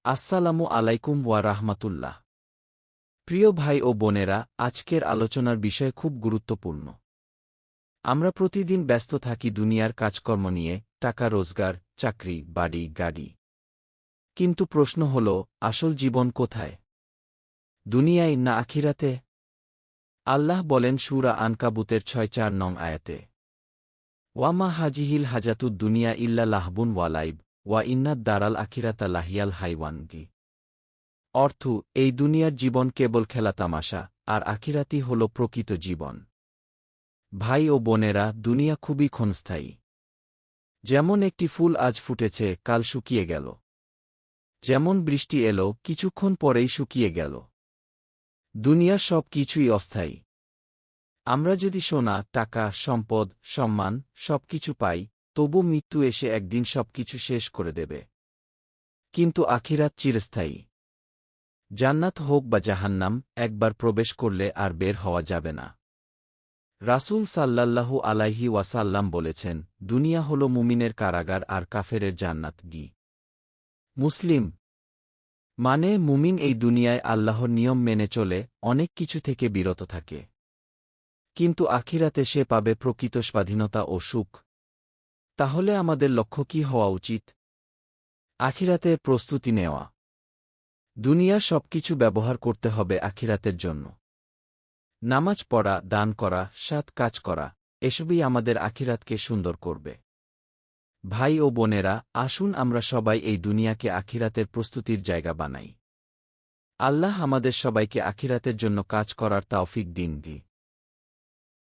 আসসালামু আলাইকুম ওয়া রাহমাতুল্লাহ। প্রিয় ভাই ও বোনেরা, আজকের আলোচনার বিষয় খুব গুরুত্বপূর্ণ। আমরা প্রতিদিন ব্যস্ত থাকি দুনিয়ার কাজকর্ম নিয়ে, টাকা রোজগার, চাকরি, বাড়ি, গাড়ি। কিন্তু প্রশ্ন হল, আসল জীবন কোথায়? দুনিয়ায় না আখিরাতে? আল্লাহ বলেন সূরা আনকাবুতের ৬-৪ নং আয়াতে, ওয়ামা হাজিহিল হাজাতুদ দুনিয়া ইল্লা লাহবুন ওয়ালাইব, ওয়া ইন্নাদ দারাল আখিরাতা লাহিয়াল হাইওয়ানগি। অর্থ, এই দুনিয়ার জীবন কেবল খেলা তামাশা, আর আখিরাতই হল প্রকৃত জীবন। ভাই ও বোনেরা, দুনিয়া খুবই ক্ষণস্থায়ী। যেমন একটি ফুল আজ ফুটেছে, কাল শুকিয়ে গেল। যেমন বৃষ্টি এলো, কিছুক্ষণ পরেই শুকিয়ে গেল। দুনিয়ার সব কিছুই অস্থায়ী। আমরা যদি সোনা, টাকা, সম্পদ, সম্মান সবকিছু পাই, তবু মৃত্যু এসে একদিন সবকিছু শেষ করে দেবে। কিন্তু আখিরাত চিরস্থায়ী। জান্নাত হোক বা জাহান্নাম, একবার প্রবেশ করলে আর বের হওয়া যাবে না। রাসূল সাল্লাল্লাহু আলাইহি ওয়াসাল্লাম বলেছেন, দুনিয়া হল মুমিনের কারাগার আর কাফেরের জান্নাত গি। মুসলিম। মানে মুমিন এই দুনিয়ায় আল্লাহর নিয়ম মেনে চলে, অনেক কিছু থেকে বিরত থাকে। কিন্তু আখিরাতে সে পাবে প্রকৃত স্বাধীনতা ও সুখ। তাহলে আমাদের লক্ষ্য কী হওয়া উচিত? আখিরাতে প্রস্তুতি নেওয়া। দুনিয়ার সবকিছু ব্যবহার করতে হবে আখিরাতের জন্য। নামাজ পড়া, দান করা, সৎ কাজ করা, এসবই আমাদের আখিরাতকে সুন্দর করবে। ভাই ও বোনেরা, আসুন আমরা সবাই এই দুনিয়াকে আখিরাতের প্রস্তুতির জায়গা বানাই। আল্লাহ আমাদের সবাইকে আখিরাতের জন্য কাজ করার তাওফিক দিন।